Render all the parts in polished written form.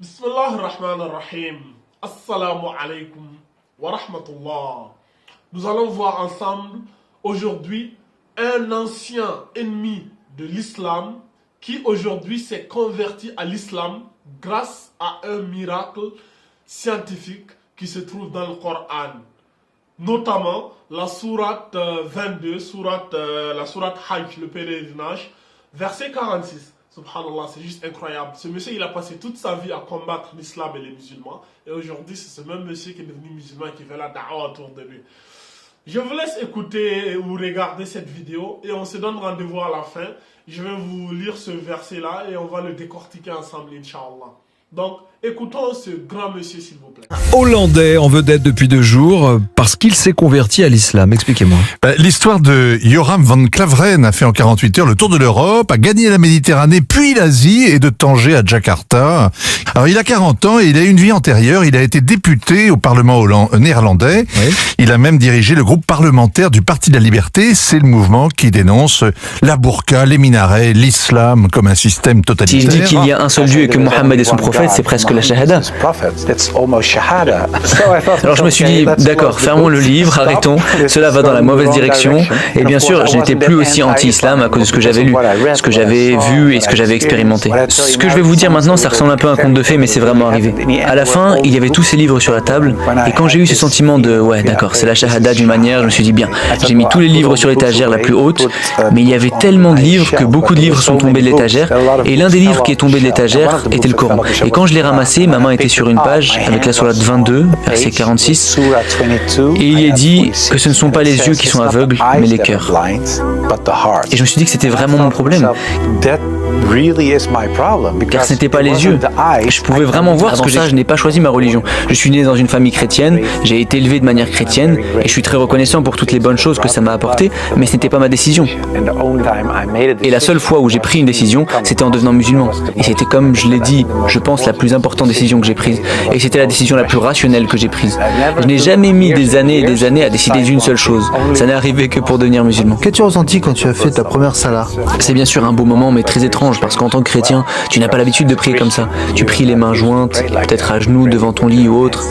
Bismillah ar-Rahman ar-Rahim. Assalamu alaikum wa rahmatullah. Nous allons voir ensemble aujourd'hui un ancien ennemi de l'islam qui aujourd'hui s'est converti à l'islam grâce à un miracle scientifique qui se trouve dans le Coran. Notamment la sourate 22, la sourate Hajj, le pèlerinage, verset 46. Subhanallah, c'est juste incroyable. Ce monsieur, il a passé toute sa vie à combattre l'islam et les musulmans. Et aujourd'hui, c'est ce même monsieur qui est devenu musulman et qui fait la da'wah autour de lui. Je vous laisse écouter ou regarder cette vidéo et on se donne rendez-vous à la fin. Je vais vous lire ce verset-là et on va le décortiquer ensemble, Inch'Allah. Donc, écoutons ce grand monsieur, s'il vous plaît. Hollandais en vedette depuis 2 jours parce qu'il s'est converti à l'islam. Expliquez-moi. L'histoire de Joram van Klaveren a fait en 48 heures le tour de l'Europe, a gagné la Méditerranée puis l'Asie et de Tanger à Jakarta. Alors il a 40 ans et il a une vie antérieure. Il a été député au Parlement néerlandais. Oui. Il a même dirigé le groupe parlementaire du Parti de la Liberté. C'est le mouvement qui dénonce la burqa, les minarets, l'islam comme un système Si je totalitaire. dis qu'il y a un seul Dieu et que Mohammed est son prophète, c'est presque la shahada. Alors je me suis dit, d'accord, fermons le livre, arrêtons, cela va dans la mauvaise direction. Et bien sûr, je n'étais plus aussi anti-islam à cause de ce que j'avais lu, ce que j'avais vu et ce que j'avais expérimenté. Ce que je vais vous dire maintenant, ça ressemble un peu à un conte de fées, mais c'est vraiment arrivé. À la fin, il y avait tous ces livres sur la table, et quand j'ai eu ce sentiment de, ouais d'accord, c'est la shahada d'une manière, je me suis dit, bien, j'ai mis tous les livres sur l'étagère la plus haute, mais il y avait tellement de livres que beaucoup de livres sont tombés de l'étagère, et l'un des livres qui est tombé de l'étagère était le Coran. Et quand je l'ai ramassé, ma main était sur une page avec la sourate 22, verset 46, et il est dit que ce ne sont pas les yeux qui sont aveugles, mais les cœurs. Et je me suis dit que c'était vraiment mon problème, car ce n'étaient pas les yeux. Je pouvais vraiment voir ce que je n'ai pas choisi ma religion. Je suis né dans une famille chrétienne, j'ai été élevé de manière chrétienne, et je suis très reconnaissant pour toutes les bonnes choses que ça m'a apporté, mais ce n'était pas ma décision. Et la seule fois où j'ai pris une décision, c'était en devenant musulman. Et c'était, comme je l'ai dit, je pense, la plus importante décision que j'ai prise. Et c'était la décision la plus rationnelle que j'ai prise. Je n'ai jamais mis des années et des années à décider d'une seule chose. Ça n'est arrivé que pour devenir musulman. Qu'as-tu ressenti quand tu as fait ta première salah? C'est bien sûr un beau moment, mais très étrange, parce qu'en tant que chrétien, tu n'as pas l'habitude de prier comme ça. Tu pries les mains jointes, peut-être à genoux devant ton lit ou autre.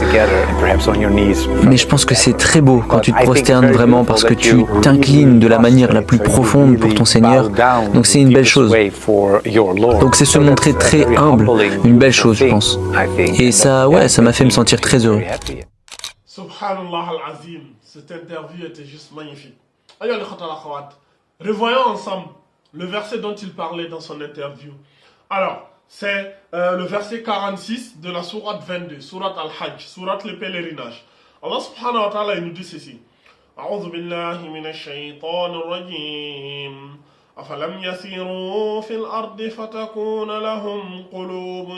Mais je pense que c'est très beau quand tu te prosternes vraiment, parce que tu t'inclines de la manière la plus profonde pour ton Seigneur. Donc c'est une belle chose. Donc c'est se montrer très humble, une belle chose, je pense. Et ça, ouais, ça m'a fait me sentir très heureux. Subhanallah al-Azim. Cette interview était juste magnifique. Aïe, les khatal akhawat. Revoyons ensemble le verset dont il parlait dans son interview. Alors, c'est le verset 46 de la sourate 22, sourate al-Hajj, sourate le pèlerinage. Allah subhanahu wa ta'ala, il nous dit ceci. A'udhu billahi minash shaytanir rajim. أفلم يسيروا في الأرض فتكون لهم قلوب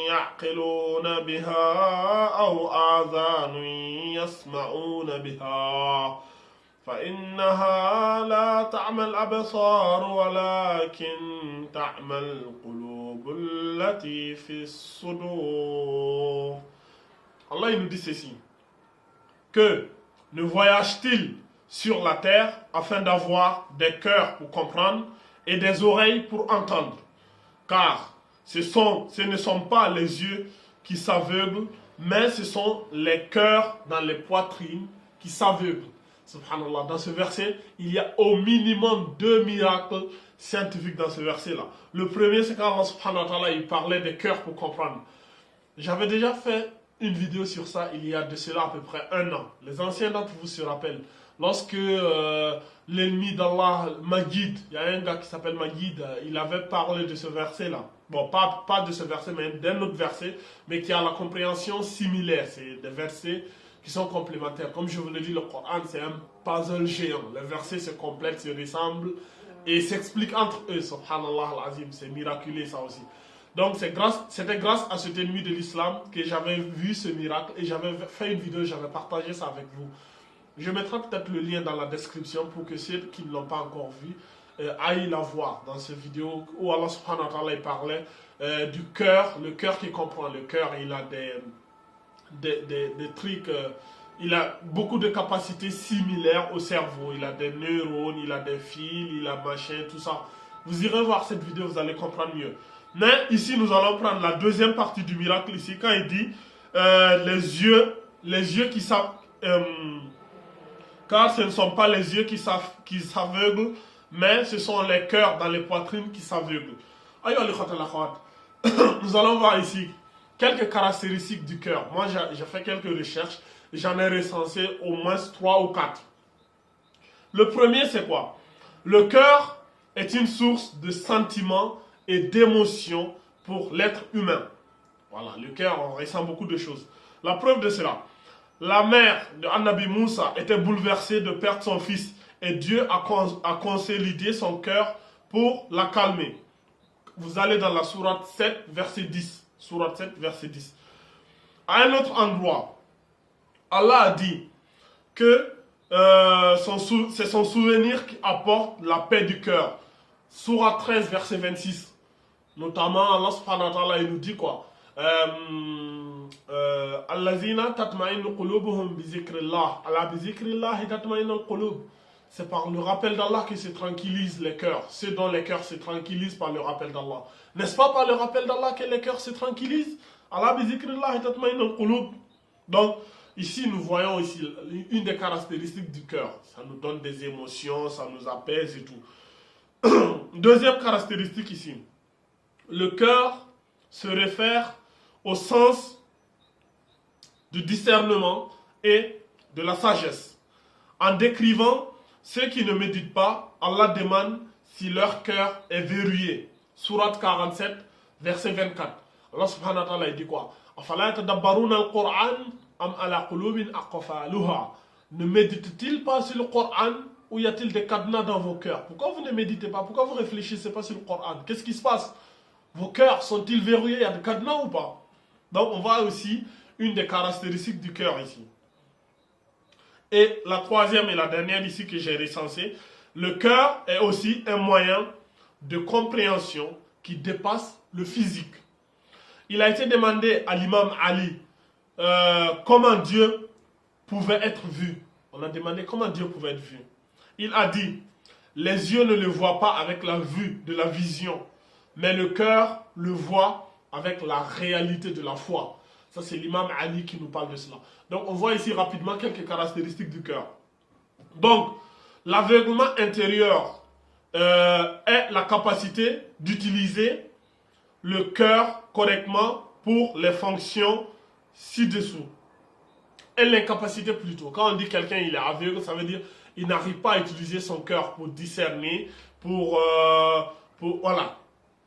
يعقلون بها أو آذان يسمعون بها فإنها لا تعمى الأبصار ولكن تعمى القلوب التي في الصدور. Allah il nous dit ceci, que ne voyage-t-il sur la terre afin d'avoir des cœurs pour comprendre et des oreilles pour entendre. Car ce ne sont pas les yeux qui s'aveuglent, mais ce sont les cœurs dans les poitrines qui s'aveuglent. Subhanallah, dans ce verset, il y a au minimum 2 miracles scientifiques dans ce verset-là. Le premier, c'est quand Allah subhanahu wa ta'ala, il parlait des cœurs pour comprendre. J'avais déjà fait une vidéo sur ça il y a de cela à peu près 1 an. Les anciens d'entre vous se rappellent. Lorsque l'ennemi d'Allah, Majid, il y a un gars qui s'appelle Majid, il avait parlé de ce verset-là. Bon, pas de ce verset, mais d'un autre verset, mais qui a la compréhension similaire. C'est des versets qui sont complémentaires. Comme je vous l'ai dit, le Coran, c'est un puzzle géant. Les versets se complètent, se ressemblent et s'expliquent entre eux. Subhanallah al-Azim, c'est miraculeux ça aussi. Donc c'était grâce à cet ennemi de l'islam que j'avais vu ce miracle et j'avais fait une vidéo, j'avais partagé ça avec vous. Je mettrai peut-être le lien dans la description pour que ceux qui ne l'ont pas encore vu aillent la voir dans cette vidéo où Allah subhanahu wa ta'ala parlait du cœur, le cœur qui comprend. Le cœur, il a des trucs, il a beaucoup de capacités similaires au cerveau. Il a des neurones, il a des fils, il a machin, tout ça. Vous irez voir cette vidéo, vous allez comprendre mieux. Mais ici, nous allons prendre la deuxième partie du miracle ici, quand il dit les yeux qui savent, car ce ne sont pas les yeux qui s'aveuglent, mais ce sont les cœurs dans les poitrines qui s'aveuglent. Nous allons voir ici quelques caractéristiques du cœur. Moi, j'ai fait quelques recherches, j'en ai recensé au moins 3 ou 4. Le premier, c'est quoi? Le cœur est une source de sentiments et d'émotions pour l'être humain. Voilà, le cœur, on ressent beaucoup de choses. La preuve de cela, la mère de Annabi Moussa était bouleversée de perdre son fils et Dieu a consolidé son cœur pour la calmer. Vous allez dans la sourate 7, verset 10. Sourate 7, verset 10. À un autre endroit, Allah a dit que c'est son souvenir qui apporte la paix du cœur. Sourate 13, verset 26. Notamment, Allah subhanahu wa ta'ala, il nous dit quoi? Allazina tatma'innu qulubuhum bi zikrillah. Ala bi zikrillah tatma'innu qulub. C'est par le rappel d'Allah que se tranquillisent les cœurs. Ceux dont les cœurs se tranquillisent par le rappel d'Allah. N'est-ce pas par le rappel d'Allah que les cœurs se tranquillisent? Ala bi zikrillah tatma'innu qulub. Donc, ici, nous voyons ici une des caractéristiques du cœur. Ça nous donne des émotions, ça nous apaise et tout. Deuxième caractéristique ici. Le cœur se réfère au sens du discernement et de la sagesse. En décrivant ceux qui ne méditent pas, Allah demande si leur cœur est verrouillé. Sourate 47, verset 24. Allah subhanahu wa ta'ala dit quoi? Ne médite-t-il pas sur le Coran ou y a-t-il des cadenas dans vos cœurs? Pourquoi vous ne méditez pas? Pourquoi vous ne réfléchissez pas sur le Coran? Qu'est-ce qui se passe? Vos cœurs sont-ils verrouillés? Il y a des cadenas ou pas? Donc on voit aussi une des caractéristiques du cœur ici. Et la troisième et la dernière ici que j'ai recensée, le cœur est aussi un moyen de compréhension qui dépasse le physique. Il a été demandé à l'imam Ali comment Dieu pouvait être vu. On a demandé comment Dieu pouvait être vu. Il a dit, les yeux ne le voient pas avec la vue de la vision, mais le cœur le voit avec la réalité de la foi. Ça, c'est l'imam Ali qui nous parle de cela. Donc, on voit ici rapidement quelques caractéristiques du cœur. Donc, l'aveuglement intérieur est la capacité d'utiliser le cœur correctement pour les fonctions ci-dessous. Et l'incapacité plutôt. Quand on dit quelqu'un il est aveugle, ça veut dire qu'il n'arrive pas à utiliser son cœur pour discerner, voilà.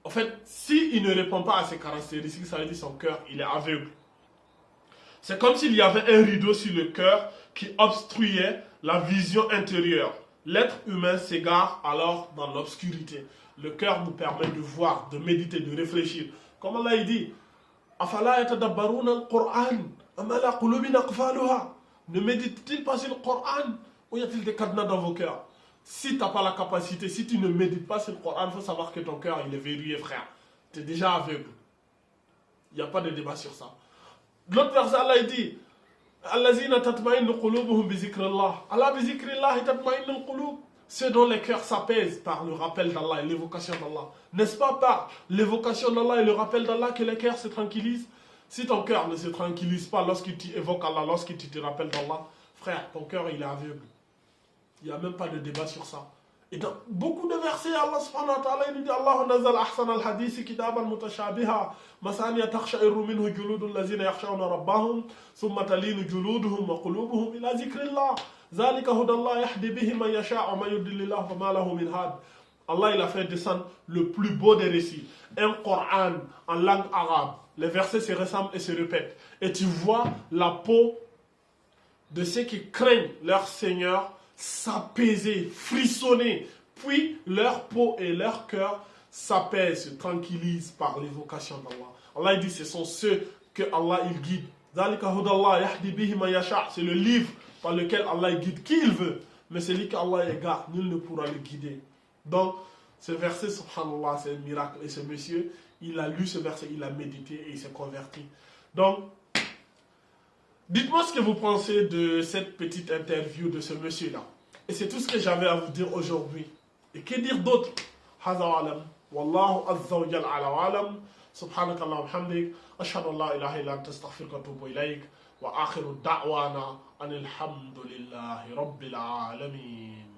En fait, s'il ne répond pas à ces caractéristiques, ça veut dire que son cœur il est aveugle. C'est comme s'il y avait un rideau sur le cœur qui obstruait la vision intérieure. L'être humain s'égare alors dans l'obscurité. Le cœur nous permet de voir, de méditer, de réfléchir. Comme Allah dit, Afala yatadabbaruna al-Qur'an, amala qulubin aqfaluha. Ne médite-t-il pas sur le Coran ou y a-t-il des cadenas dans vos cœurs? Si tu n'as pas la capacité, si tu ne médites pas sur le Coran, il faut savoir que ton cœur il est verrouillé, frère. Tu es déjà aveugle. Il n'y a pas de débat sur ça. L'autre verset, Allah dit Allazina tatma'innu qulubuhum bi zikrillah. Allah bi zikrillah tatma'innu qulub. Ceux dont les cœurs s'apaisent par le rappel d'Allah et l'évocation d'Allah. N'est-ce pas par l'évocation d'Allah et le rappel d'Allah que les cœurs se tranquillisent? Si ton cœur ne se tranquillise pas lorsque tu évoques Allah, lorsque tu te rappelles d'Allah, frère, ton cœur il est aveugle. Il n'y a même pas de débat sur ça. Et dans beaucoup de versets, Allah subhanahu wa ta'ala il nous dit Allah nazal ahsan al-hadisi kitaban mutashabiha masaniya takhsha'iru minhu juludul lazina yakhshawna rabbahum thumma talinu juluduhum wa qulubuhum ila zikrillah zalika hudallah yahdi bihi man yasha'u wa man yudlilillahu fama lahu min had. Allah il a fait descendre le plus beau des récits, un Coran en langue arabe. Les versets se ressemblent et se répètent. Et tu vois la peau de ceux qui craignent leur Seigneur s'apaiser, frissonner, puis leur peau et leur cœur s'apaisent, se tranquillisent par l'évocation d'Allah. Allah dit ce sont ceux que Allah il guide. C'est le livre par lequel Allah guide qui il veut, mais celui qu'Allah égare, nul ne pourra le guider. Donc ce verset, subhanallah, c'est un miracle. Et ce monsieur, il a lu ce verset, il a médité et il s'est converti. Donc dites-moi ce que vous pensez de cette petite interview de ce monsieur-là. Et c'est tout ce que j'avais à vous dire aujourd'hui. Et que dire d'autre? Hadha alam. Wallahu azza wa jalla ala wa alam. Subhanaka Allahumma wa bihamdik. Ashhadu an la ilaha illa anta astaghfiruka wa atubu ilayk. Wa akhiru da'wana anil hamdulillahi rabbil alamin.